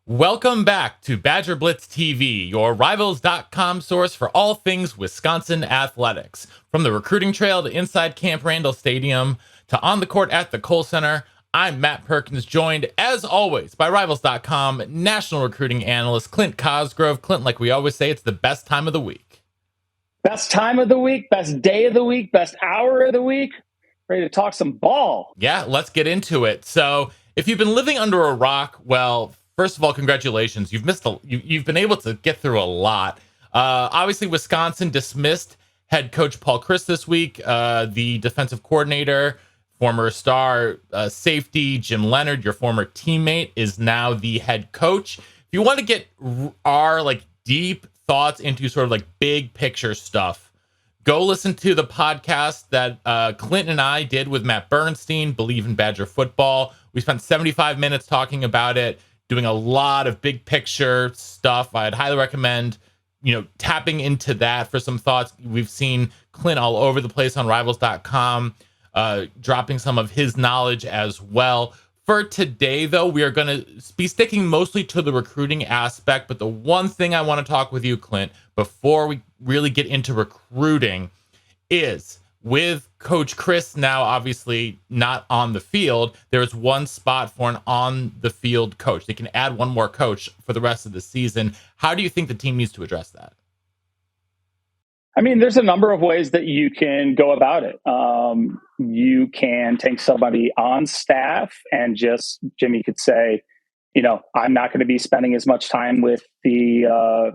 Welcome back to BadgerBlitz TV, your Rivals.com source for all things Wisconsin athletics. From the recruiting trail to inside Camp Randall Stadium to on the court at the Kohl Center, I'm Matt Perkins, joined as always by Rivals.com national recruiting analyst Clint Cosgrove. Clint, like we always say, it's the best time of the week. Best time of the week, best day of the week, best hour of the week. Ready to talk some ball. Yeah, let's get into it. So if you've been living under a rock, well, first of all, congratulations. You've been able to get through a lot. Obviously, Wisconsin dismissed head coach Paul Chryst this week. The defensive coordinator, former star safety Jim Leonhard, your former teammate, is now the head coach. If you want to get our deep thoughts into sort of big picture stuff, go listen to the podcast that Clint and I did with Matt Bernstein, Believe in Badger Football. We spent 75 minutes talking about it, doing a lot of big picture stuff. I'd highly recommend, tapping into that for some thoughts. We've seen Clint all over the place on Rivals.com, dropping some of his knowledge as well. For today, though, we are going to be sticking mostly to the recruiting aspect. But the one thing I want to talk with you, Clint, before we really get into recruiting is with Coach Chryst now obviously not on the field, there is one spot for an on-the-field coach. They can add one more coach for the rest of the season. How do you think the team needs to address that? I mean, there's a number of ways that you can go about it. You can take somebody on staff and just, Jimmy could say, I'm not going to be spending as much time with the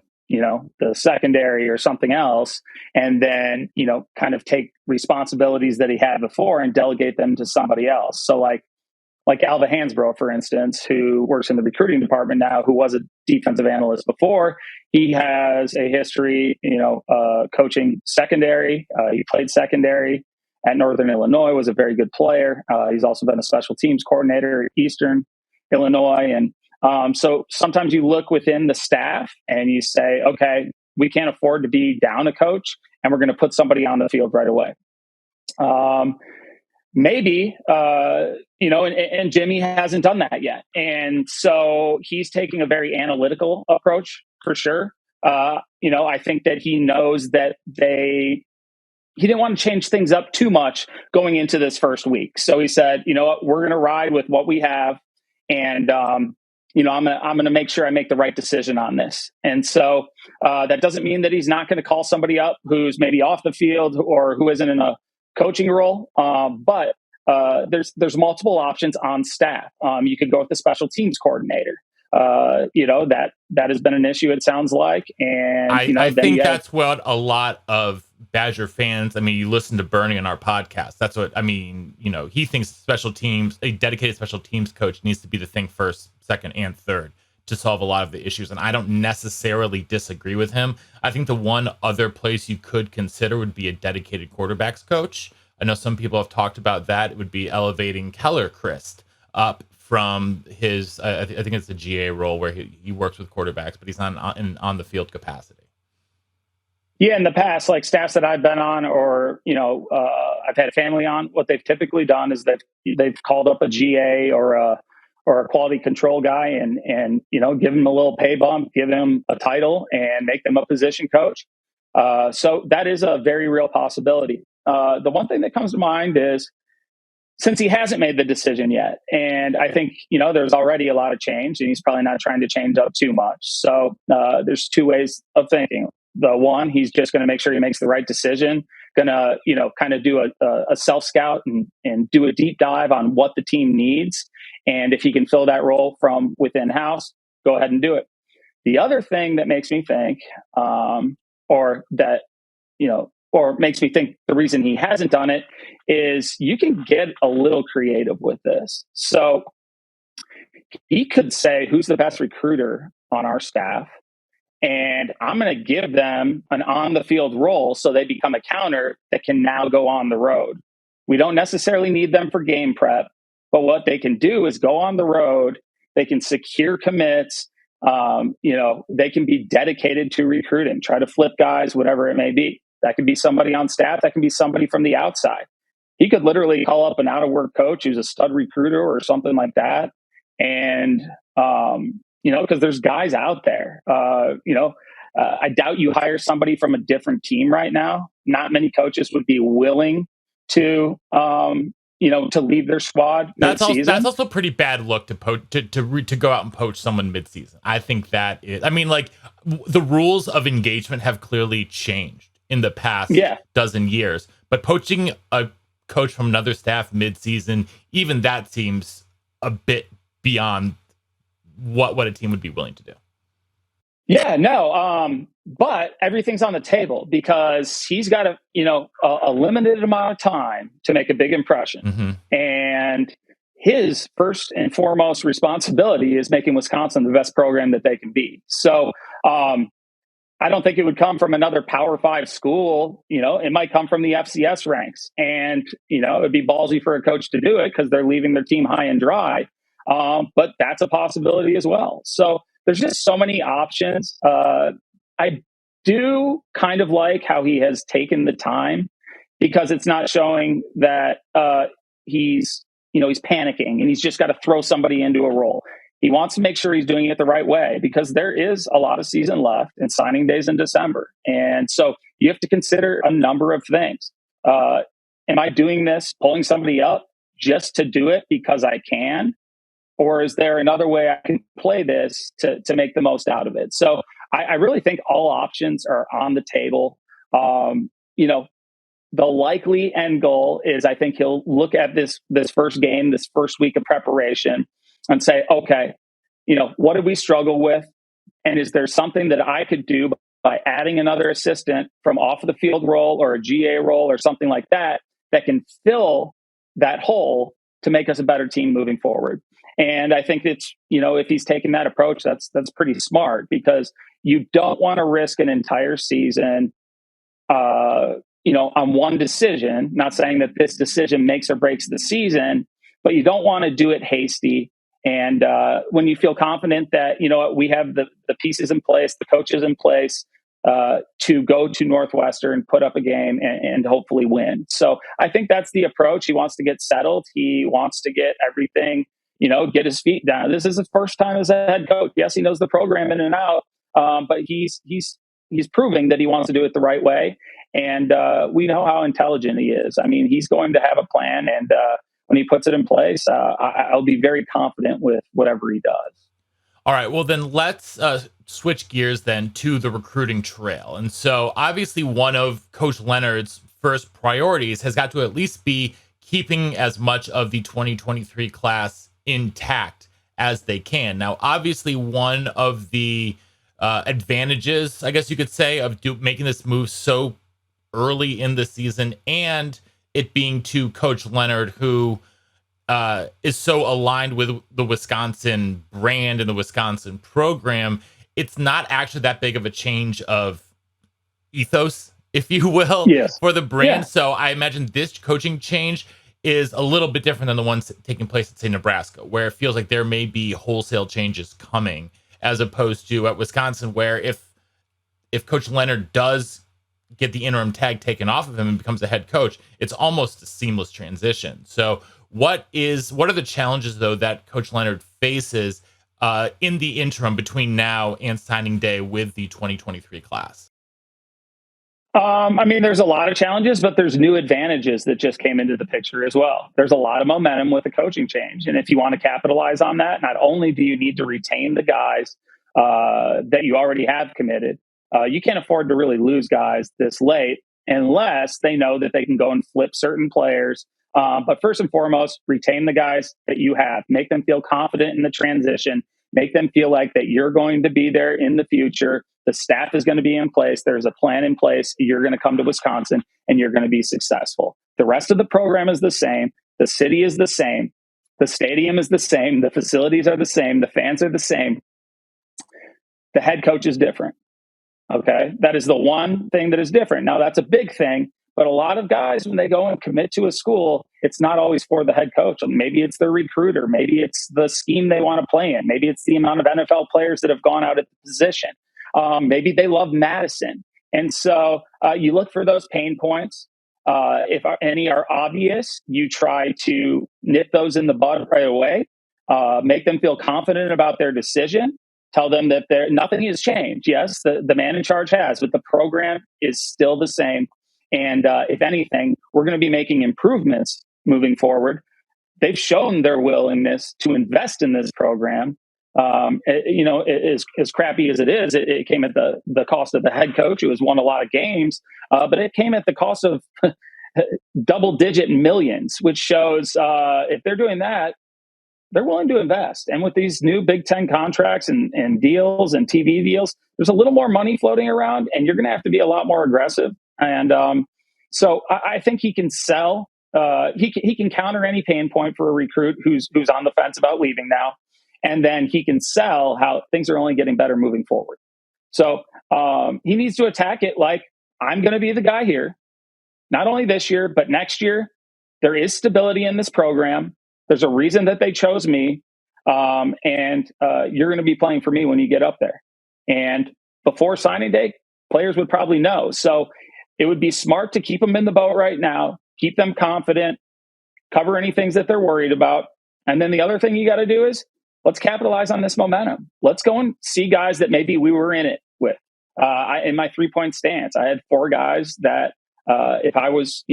secondary or something else. And then, kind of take responsibilities that he had before and delegate them to somebody else. So like Alva Hansbrough, for instance, who works in the recruiting department now, who was a defensive analyst before. He has a history, coaching secondary. He played secondary at Northern Illinois, was a very good player. He's also been a special teams coordinator at Eastern Illinois. And so sometimes you look within the staff and you say, okay, we can't afford to be down a coach, and we're going to put somebody on the field right away. Maybe, and Jimmy hasn't done that yet. And so he's taking a very analytical approach for sure. I think that he knows that he didn't want to change things up too much going into this first week. So he said, you know what, we're going to ride with what we have. And, I'm going to make sure I make the right decision on this. And so that doesn't mean that he's not going to call somebody up who's maybe off the field or who isn't in a coaching role. But there's multiple options on staff. You could go with the special teams coordinator. That has been an issue, it sounds like. And I think that's what a lot of Badger fans, you listen to Bernie on our podcast. That's what, he thinks a dedicated special teams coach needs to be the thing first, second, and third to solve a lot of the issues. And I don't necessarily disagree with him. I think the one other place you could consider would be a dedicated quarterbacks coach. I know some people have talked about that. It would be elevating Keller Chryst up from his, I think it's the GA role where he works with quarterbacks, but he's on the field capacity. Yeah, in the past, like staffs that I've been on, or I've had a family on, what they've typically done is that they've called up a GA or a quality control guy and give him a little pay bump, give him a title, and make them a position coach. So that is a very real possibility. The one thing that comes to mind is, since he hasn't made the decision yet, and I think, there's already a lot of change, and he's probably not trying to change up too much. So there's two ways of thinking. The one, he's just going to make sure he makes the right decision, going to, kind of do a self-scout and do a deep dive on what the team needs. And if he can fill that role from within house, go ahead and do it. The other thing that makes me think, or makes me think the reason he hasn't done it is you can get a little creative with this. So he could say, who's the best recruiter on our staff? And I'm going to give them an on-the-field role so they become a counter that can now go on the road. We don't necessarily need them for game prep, but what they can do is go on the road. They can secure commits. They can be dedicated to recruiting, try to flip guys, whatever it may be. That could be somebody on staff. That can be somebody from the outside. He could literally call up an out-of-work coach who's a stud recruiter or something like that and because there's guys out there. I doubt you hire somebody from a different team right now. Not many coaches would be willing to, to leave their squad mid-season. That's also a pretty bad look to go out and poach someone mid-season. I think that is. I mean, like, the rules of engagement have clearly changed in the past dozen years, but poaching a coach from another staff mid-season, even that seems a bit beyond what a team would be willing to do. Yeah, no. But everything's on the table because he's got a limited amount of time to make a big impression. Mm-hmm. And his first and foremost responsibility is making Wisconsin the best program that they can be. So I don't think it would come from another Power 5 school. It might come from the FCS ranks. And, it'd be ballsy for a coach to do it because they're leaving their team high and dry. But that's a possibility as well. So there's just so many options. I do kind of like how he has taken the time because it's not showing that he's panicking and he's just got to throw somebody into a role. He wants to make sure he's doing it the right way because there is a lot of season left and signing days in December. And so you have to consider a number of things. Am I doing this, pulling somebody up just to do it because I can? Or is there another way I can play this to make the most out of it? So I really think all options are on the table. The likely end goal is I think he'll look at this first game, this first week of preparation and say, okay, what did we struggle with? And is there something that I could do by adding another assistant from off of the field role or a GA role or something like that can fill that hole to make us a better team moving forward? And I think it's, if he's taking that approach, that's pretty smart because you don't want to risk an entire season, on one decision. Not saying that this decision makes or breaks the season, but you don't want to do it hasty. And when you feel confident that, we have the pieces in place, the coaches in place to go to Northwestern, put up a game and hopefully win. So I think that's the approach. He wants to get settled. He wants to get everything, get his feet down. This is his first time as a head coach. Yes, he knows the program in and out, but he's proving that he wants to do it the right way. And we know how intelligent he is. I mean, he's going to have a plan, and when he puts it in place, I'll be very confident with whatever he does. All right, well, then let's switch gears then to the recruiting trail. And so obviously one of Coach Leonhard's first priorities has got to at least be keeping as much of the 2023 class intact as they can. Now, obviously, one of the advantages, I guess you could say, of making this move so early in the season and it being to Coach Leonhard, who is so aligned with the Wisconsin brand and the Wisconsin program, it's not actually that big of a change of ethos, if you will, for the brand. Yeah. So I imagine this coaching change is a little bit different than the ones taking place at, say, Nebraska, where it feels like there may be wholesale changes coming, as opposed to at Wisconsin, where if Coach Leonhard does get the interim tag taken off of him and becomes a head coach, it's almost a seamless transition. So what are the challenges, though, that Coach Leonhard faces in the interim between now and signing day with the 2023 class? I mean, there's a lot of challenges, but there's new advantages that just came into the picture as well. There's a lot of momentum with the coaching change. And if you want to capitalize on that, not only do you need to retain the guys that you already have committed, you can't afford to really lose guys this late unless they know that they can go and flip certain players. But first and foremost, retain the guys that you have. Make them feel confident in the transition. Make them feel like that you're going to be there in the future. The staff is going to be in place. There's a plan in place. You're going to come to Wisconsin and you're going to be successful. The rest of the program is the same. The city is the same. The stadium is the same. The facilities are the same. The fans are the same. The head coach is different. Okay. That is the one thing that is different. Now, that's a big thing. But a lot of guys, when they go and commit to a school, it's not always for the head coach. Maybe it's their recruiter. Maybe it's the scheme they want to play in. Maybe it's the amount of NFL players that have gone out at the position. Maybe they love Madison. And so you look for those pain points. If any are obvious, you try to nip those in the bud right away, make them feel confident about their decision. Tell them that nothing has changed. Yes, the man in charge has, but the program is still the same. And if anything, we're going to be making improvements moving forward. They've shown their willingness to invest in this program. As crappy as it is, it came at the cost of the head coach who has won a lot of games, but it came at the cost of double-digit millions, which shows if they're doing that, they're willing to invest. And with these new Big Ten contracts and deals and TV deals, there's a little more money floating around, and you're going to have to be a lot more aggressive. And so I think he can sell. He can counter any pain point for a recruit who's on the fence about leaving now, and then he can sell how things are only getting better moving forward. So he needs to attack it like, I'm going to be the guy here, not only this year but next year. There is stability in this program. There's a reason that they chose me, and you're going to be playing for me when you get up there. And before signing day, players would probably know. So it would be smart to keep them in the boat right now, keep them confident, cover any things that they're worried about. And then the other thing you got to do is let's capitalize on this momentum. Let's go and see guys that maybe we were in it with. In my 3-point stance, I had 4 guys that if I was,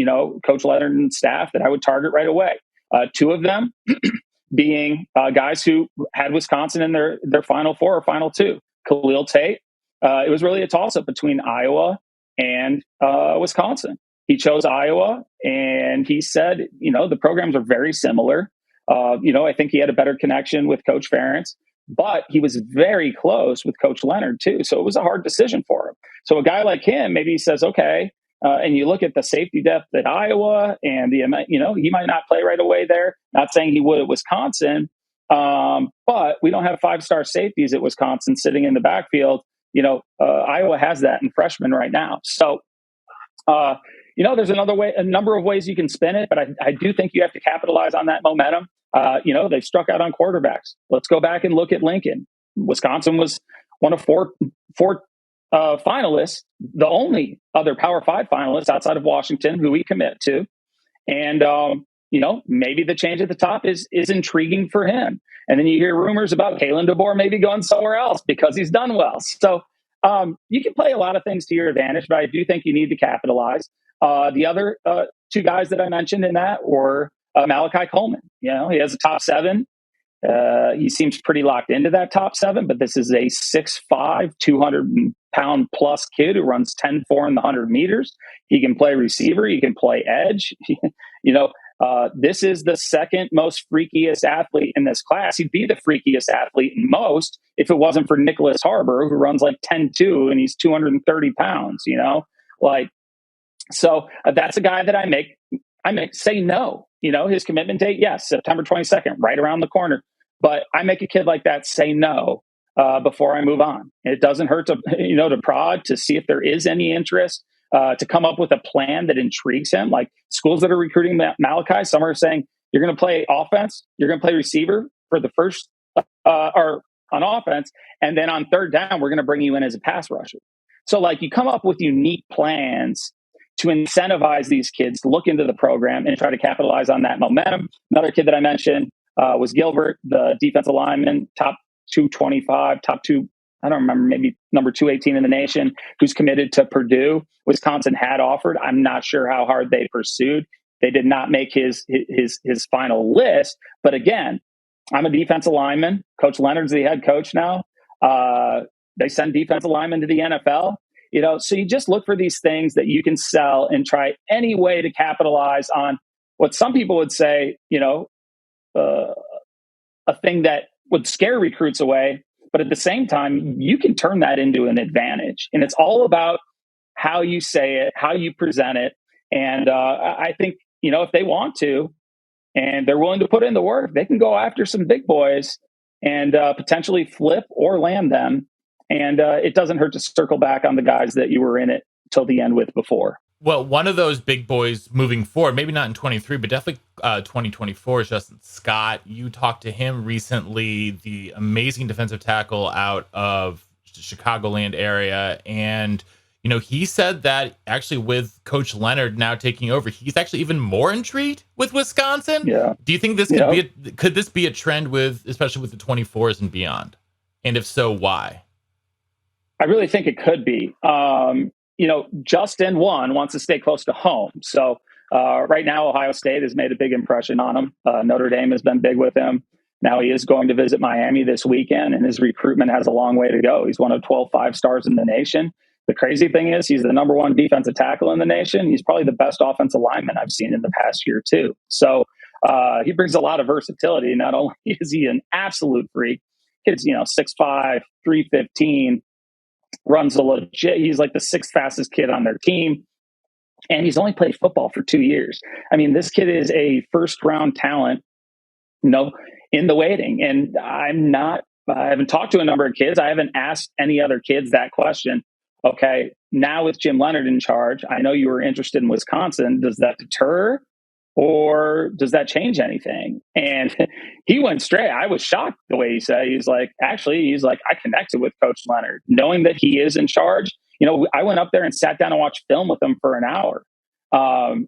Coach Leonard and staff, that I would target right away. 2 of them being guys who had Wisconsin in their Final Four or Final Two. Khalil Tate, it was really a toss-up between Iowa and Wisconsin. He chose Iowa, and he said, the programs are very similar. I think he had a better connection with Coach Ferentz, but he was very close with Coach Leonard too. So it was a hard decision for him. So a guy like him, maybe he says, okay, and you look at the safety depth at Iowa, and he might not play right away there. Not saying he would at Wisconsin, but we don't have 5-star safeties at Wisconsin sitting in the backfield. Iowa has that in freshmen right now. So, there's a number of ways you can spin it, but I do think you have to capitalize on that momentum. They've struck out on quarterbacks. Let's go back and look at Lincoln. Wisconsin was one of four finalists, the only other Power 5 finalists outside of Washington who we commit to. And, maybe the change at the top is intriguing for him. And then you hear rumors about Kalen DeBoer maybe going somewhere else because he's done well. So you can play a lot of things to your advantage, but I do think you need to capitalize. The other 2 guys that I mentioned in that were Malachi Coleman. He has a top 7. He seems pretty locked into that top 7, but this is a 6'5", 200-pound plus kid who runs 10.4 in the 100 meters. He can play receiver. He can play edge. This is the second most freakiest athlete in this class. He'd be the freakiest athlete in most if it wasn't for Nicholas Harbor, who runs like 10.2 and he's 230 pounds, So that's a guy that I make say no. His commitment date, yes, September 22nd, right around the corner. But I make a kid like that say no before I move on. It doesn't hurt to prod to see if there is any interest, to come up with a plan that intrigues him. Like schools that are recruiting Malachi, some are saying you're going to play offense, you're going to play receiver for the first or on offense, and then on third down we're going to bring you in as a pass rusher. So you come up with unique plans to incentivize these kids to look into the program and try to capitalize on that momentum. Another kid that I mentioned was Gilbert, the defensive lineman, top 225, top 2, I don't remember, maybe number 218 in the nation, who's committed to Purdue. Wisconsin had offered. I'm not sure how hard they pursued. They did not make his final list. But again, I'm a defensive lineman. Coach Leonard's the head coach now. They send defensive linemen to the NFL. So you just look for these things that you can sell and try any way to capitalize on what some people would say, a thing that would scare recruits away. But at the same time, you can turn that into an advantage. And it's all about how you say it, how you present it. And I think, if they want to, and they're willing to put in the work, they can go after some big boys and potentially flip or land them. And it doesn't hurt to circle back on the guys that you were in it till the end with before. Well, one of those big boys moving forward, maybe not in 23, but definitely 2024 is Justin Scott. You talked to him recently, the amazing defensive tackle out of the Chicagoland area. And, he said that actually with Coach Leonard now taking over, he's actually even more intrigued with Wisconsin. Yeah. Do you think this could this be a trend especially with the 24s and beyond? And if so, why? I really think it could be. Justin wants to stay close to home. So right now, Ohio State has made a big impression on him. Notre Dame has been big with him. Now he is going to visit Miami this weekend, and his recruitment has a long way to go. He's one of 12 5-stars in the nation. The crazy thing is he's the number one defensive tackle in the nation. He's probably the best offensive lineman I've seen in the past year, too. So he brings a lot of versatility. Not only is he an absolute freak, kid's 6'5", 315, runs a legit. He's like the sixth fastest kid on their team. And he's only played football for 2 years. I mean, this kid is a first round talent, in the waiting. And I haven't talked to a number of kids. I haven't asked any other kids that question. Okay, now with Jim Leonhard in charge, I know you were interested in Wisconsin. Does that deter or does that change anything? And he went straight. I was shocked the way he said. He's like, I connected with Coach Leonhard, knowing that he is in charge. I went up there and sat down and watched film with him for an hour.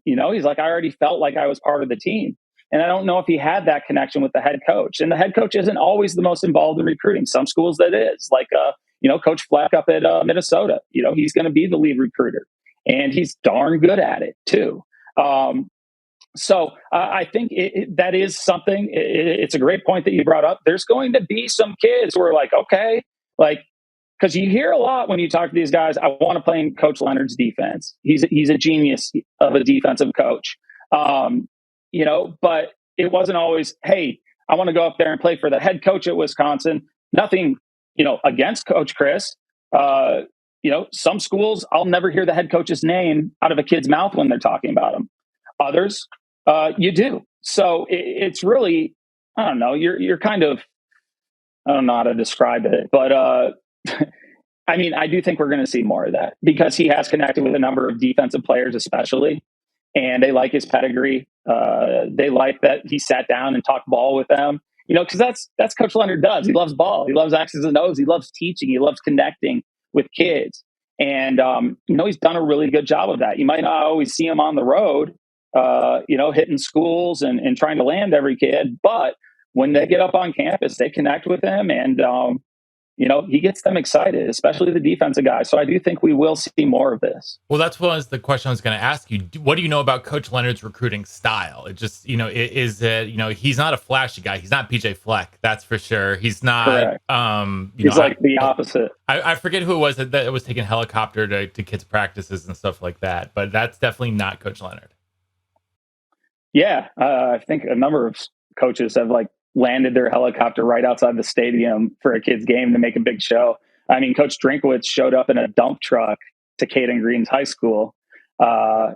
He's like, I already felt like I was part of the team. And I don't know if he had that connection with the head coach. And the head coach isn't always the most involved in recruiting. Some schools that is, like, Coach Fleck up at Minnesota. He's going to be the lead recruiter. And he's darn good at it, too. So I think that is something. It's a great point that you brought up. There's going to be some kids who are like, okay, because you hear a lot when you talk to these guys, I want to play in Coach Leonhard's defense. He's a genius of a defensive coach. But it wasn't always, hey, I want to go up there and play for the head coach at Wisconsin. Nothing, against Coach Chryst. Some schools, I'll never hear the head coach's name out of a kid's mouth when they're talking about him. Others, you do. So it's really, I don't know, you're kind of, I don't know how to describe it, but I mean, I do think we're going to see more of that because he has connected with a number of defensive players, especially, and they like his pedigree. They like that he sat down and talked ball with them, because that's Coach Leonhard does. He loves ball. He loves X's and O's. He loves teaching. He loves connecting with kids. And, he's done a really good job of that. You might not always see him on the road, hitting schools and trying to land every kid. But when they get up on campus, they connect with him and, he gets them excited, especially the defensive guys. So I do think we will see more of this. Well, that's was the question I was going to ask you. What do you know about Coach Leonhard's recruiting style? It just, he's not a flashy guy. He's not PJ Fleck. That's for sure. He's not, he's like the opposite. I forget who it was that was taking helicopter to kids' practices and stuff like that, but that's definitely not Coach Leonhard. Yeah. I think a number of coaches have landed their helicopter right outside the stadium for a kid's game to make a big show. I mean, Coach Drinkowitz showed up in a dump truck to Caden Green's high school, to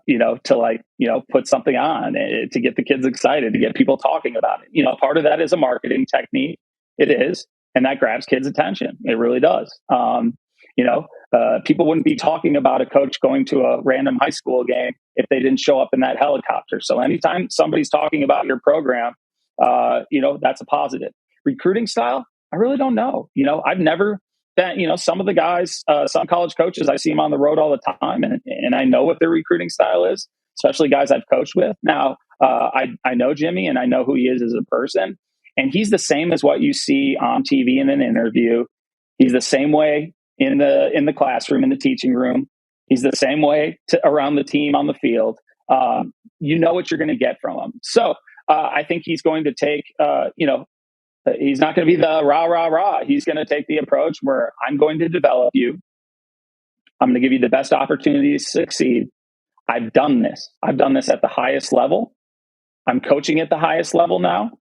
put something on to get the kids excited, to get people talking about it. Part of that is a marketing technique. It is. And that grabs kids' attention. It really does. People wouldn't be talking about a coach going to a random high school game if they didn't show up in that helicopter. So anytime somebody's talking about your program, that's a positive. Recruiting style, I really don't know. I've never been, some of the guys, some college coaches, I see them on the road all the time, and I know what their recruiting style is, especially guys I've coached with. Now, I know Jimmy, and I know who he is as a person, and he's the same as what you see on TV in an interview. He's the same way in the classroom, in the teaching room. He's the same way around the team on the field. You know what you're going to get from him. So I think he's going to take, he's not going to be the rah, rah, rah. He's going to take the approach where I'm going to develop you. I'm going to give you the best opportunity to succeed. I've done this. I've done this at the highest level. I'm coaching at the highest level now.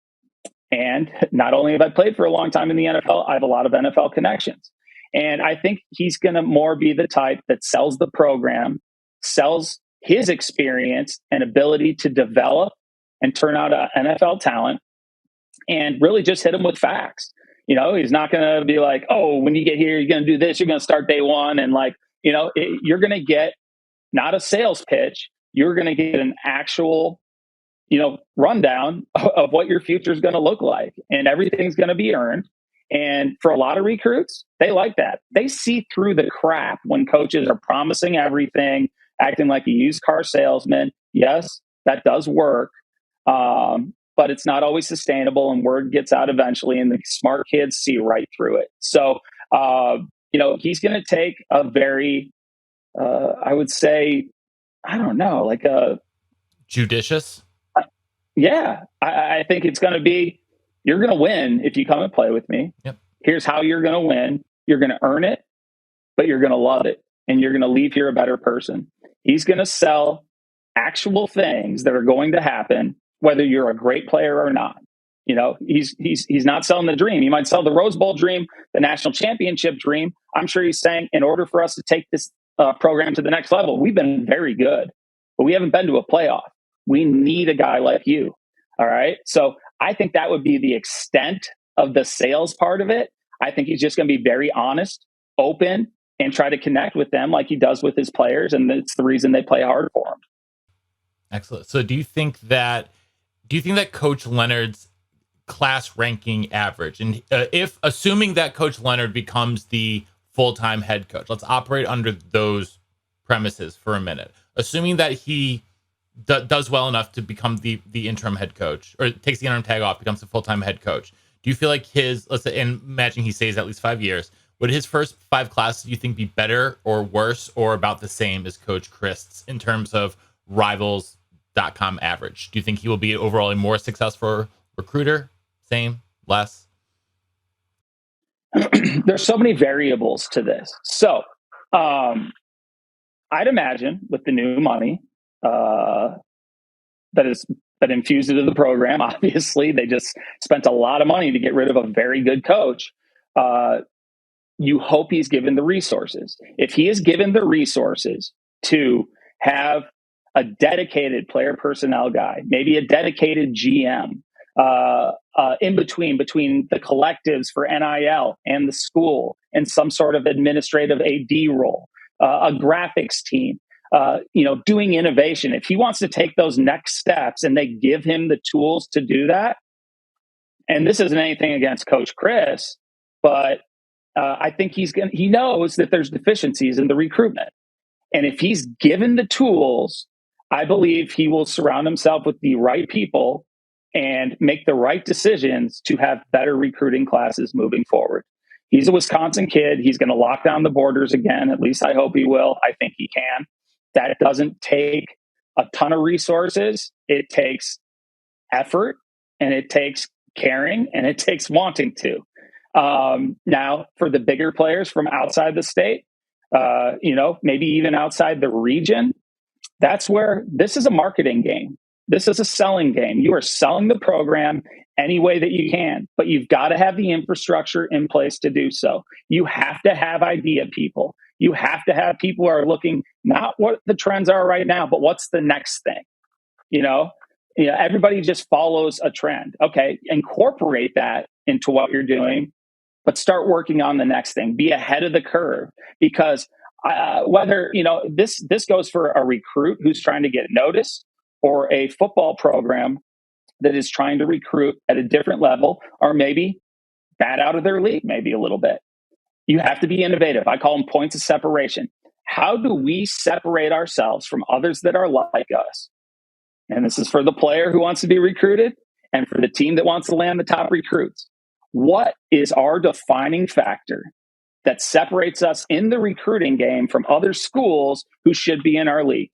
And not only have I played for a long time in the NFL, I have a lot of NFL connections. And I think he's going to more be the type that sells the program, sells his experience and ability to develop and turn out an NFL talent, and really just hit him with facts. He's not going to be like, oh, when you get here, you're going to do this, you're going to start day one. And you're going to get not a sales pitch. You're going to get an actual, rundown of what your future is going to look like, and everything's going to be earned. And for a lot of recruits, they like that. They see through the crap when coaches are promising everything, acting like a used car salesman. Yes, that does work. but it's not always sustainable, and word gets out eventually, and the smart kids see right through it. So, he's going to take a very, I would say, I don't know, like a judicious. Yeah, I think it's going to be, you're going to win if you come and play with me. Yep. Here's how you're going to win. You're going to earn it, but you're going to love it, and you're going to leave here a better person. He's going to sell actual things that are going to happen, whether you're a great player or not. He's not selling the dream. He might sell the Rose Bowl dream, the national championship dream. I'm sure he's saying, in order for us to take this program to the next level, we've been very good, but we haven't been to a playoff. We need a guy like you. All right. So I think that would be the extent of the sales part of it. I think he's just going to be very honest, open, and try to connect with them like he does with his players. And it's the reason they play hard for him. Excellent. So do you think that Coach Leonard's class ranking average, and if assuming that Coach Leonard becomes the full-time head coach, let's operate under those premises for a minute, assuming that he does well enough to become the interim head coach, or takes the interim tag off, becomes a full-time head coach, do you feel like let's say, and imagine he stays at least 5 years, would his first 5 classes, do you think, be better or worse or about the same as Coach Chryst's in terms of Rivals.com average? Do you think he will be overall a more successful recruiter? Same? Less? There's so many variables to this. So I'd imagine with the new money that infused into the program, obviously, they just spent a lot of money to get rid of a very good coach. You hope he's given the resources. If he is given the resources to have a dedicated player personnel guy, maybe a dedicated GM, in between the collectives for NIL and the school, and some sort of administrative AD role, a graphics team, doing innovation. If he wants to take those next steps and they give him the tools to do that, and this isn't anything against Coach Chryst, but I think he knows that there's deficiencies in the recruitment. And if he's given the tools, I believe he will surround himself with the right people and make the right decisions to have better recruiting classes moving forward. He's a Wisconsin kid. He's going to lock down the borders again. At least I hope he will. I think he can. That doesn't take a ton of resources. It takes effort, and it takes caring, and it takes wanting to. Now, for the bigger players from outside the state, maybe even outside the region, that's where this is a marketing game. This is a selling game. You are selling the program any way that you can, but you've got to have the infrastructure in place to do so. You have to have idea people. You have to have people who are looking not what the trends are right now, but what's the next thing. Everybody just follows a trend. Okay, incorporate that into what you're doing, but start working on the next thing. Be ahead of the curve, because whether this goes for a recruit who's trying to get noticed, or a football program that is trying to recruit at a different level, or maybe bat out of their league maybe a little bit. You have to be innovative. I call them points of separation. How do we separate ourselves from others that are like us? And this is for the player who wants to be recruited and for the team that wants to land the top recruits. What is our defining factor that separates us in the recruiting game from other schools who should be in our league?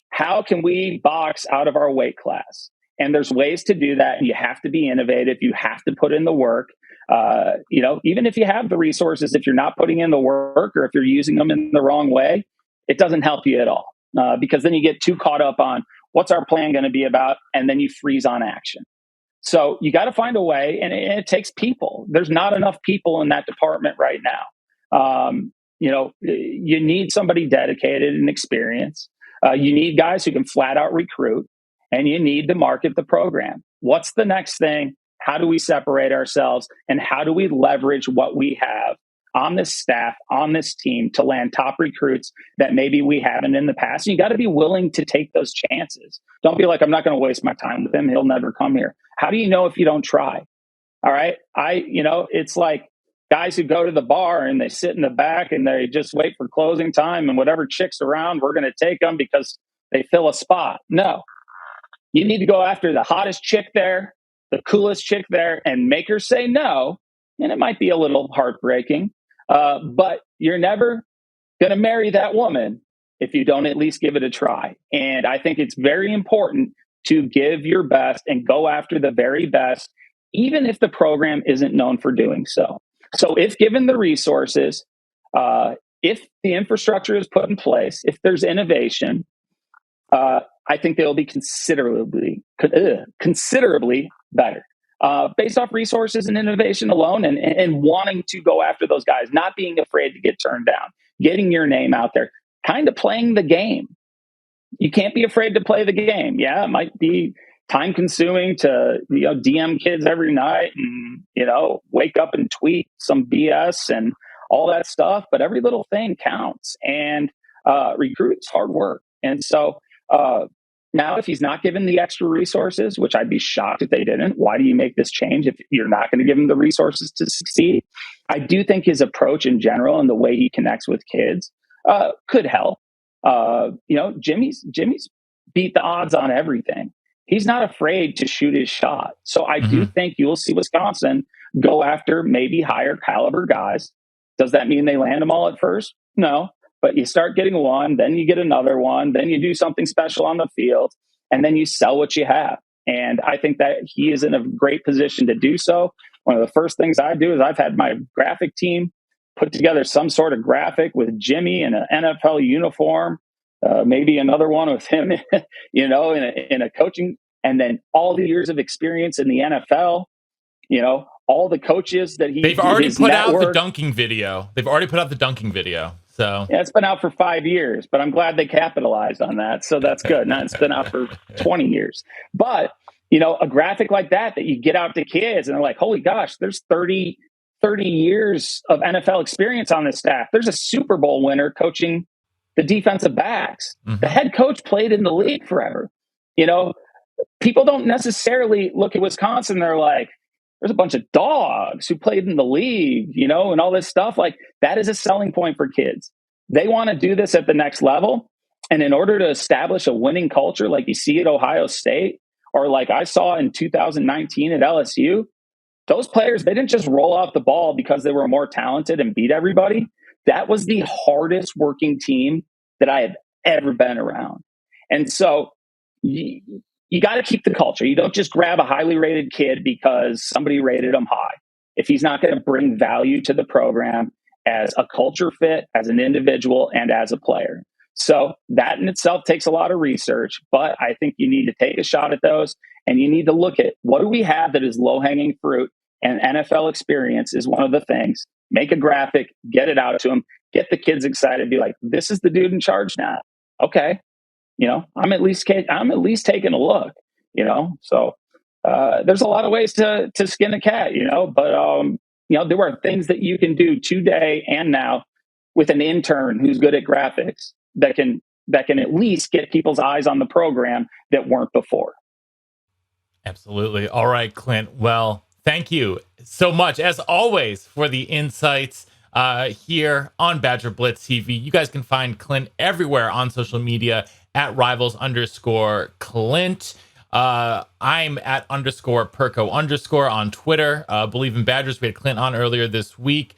How can we box out of our weight class? And there's ways to do that. And you have to be innovative. You have to put in the work. Even if you have the resources, if you're not putting in the work, or if you're using them in the wrong way, it doesn't help you at all. Because then you get too caught up on what's our plan going to be about, and then you freeze on action. So you got to find a way, and it takes people. There's not enough people in that department right now. You need somebody dedicated and experienced. You need guys who can flat out recruit, and you need to market the program. What's the next thing? How do we separate ourselves, and how do we leverage what we have on this staff, on this team, to land top recruits that maybe we haven't in the past? And you got to be willing to take those chances. Don't be like, I'm not going to waste my time with him. He'll never come here. How do you know if you don't try? All right. It's like guys who go to the bar and they sit in the back and they just wait for closing time, and whatever chick's around, we're going to take them because they fill a spot. No, You need to go after the hottest chick there, the coolest chick there, and make her say no. And it might be a little heartbreaking, but you're never going to marry that woman if you don't at least give it a try. And I think it's very important to give your best and go after the very best, even if the program isn't known for doing so. So if given the resources, if the infrastructure is put in place, if there's innovation, I think they'll be considerably better. Based off resources and innovation alone, and wanting to go after those guys, not being afraid to get turned down, getting your name out there, kind of playing the game. You can't be afraid to play the game. Yeah, it might be time consuming to DM kids every night and wake up and tweet some BS and all that stuff, but every little thing counts. And recruit's hard work. And so now, if he's not given the extra resources, which I'd be shocked if they didn't, why do you make this change if you're not going to give him the resources to succeed? I do think his approach in general and the way he connects with kids could help. Jimmy's beat the odds on everything. He's not afraid to shoot his shot. So I do think you will see Wisconsin go after maybe higher caliber guys. Does that mean they land them all at first? No. But you start getting one, then you get another one, then you do something special on the field, and then you sell what you have. And I think that he is in a great position to do so. One of the first things I do is I've had my graphic team put together some sort of graphic with Jimmy in an NFL uniform, maybe another one with him, in a coaching, and then all the years of experience in the NFL, all the coaches that they've already put out the dunking video. So yeah, it's been out for 5 years, but I'm glad they capitalized on that. So that's good. Now it's been out for 20 years. But, a graphic like that you get out to kids and they're like, holy gosh, there's 30 years of NFL experience on this staff. There's a Super Bowl winner coaching the defensive backs. The head coach played in the league forever. People don't necessarily look at Wisconsin. They're like, there's a bunch of dogs who played in the league, and all this stuff. Like, that is a selling point for kids. They want to do this at the next level. And in order to establish a winning culture, like you see at Ohio State, or like I saw in 2019 at LSU, those players, they didn't just roll off the ball because they were more talented and beat everybody. That was the hardest working team that I have ever been around. And so you got to keep the culture. You don't just grab a highly rated kid because somebody rated him high. If he's not going to bring value to the program as a culture fit, as an individual, and as a player. So that in itself takes a lot of research, but I think you need to take a shot at those, and you need to look at what do we have that is low-hanging fruit, and NFL experience is one of the things. Make a graphic, get it out to them, get the kids excited, be like, this is the dude in charge now. Okay. I'm at least taking a look, so there's a lot of ways to skin a cat, but there are things that you can do today and now with an intern who's good at graphics that can at least get people's eyes on the program that weren't before. Absolutely. All right, Clint. Well, thank you so much, as always, for the insights here on BadgerBlitz TV. You guys can find Clint everywhere on social media at rivals_Clint. I'm at _Perko_ on Twitter. Believe in Badgers. We had Clint on earlier this week.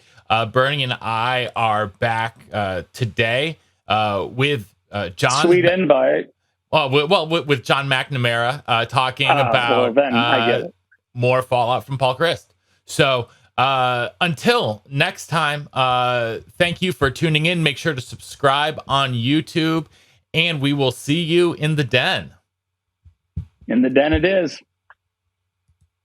Bernie and I are back today with John. Sweet invite. With John McNamara talking about I get it. More fallout from Paul Chryst. So until next time, thank you for tuning in. Make sure to subscribe on YouTube, and we will see you in the den. In the den it is.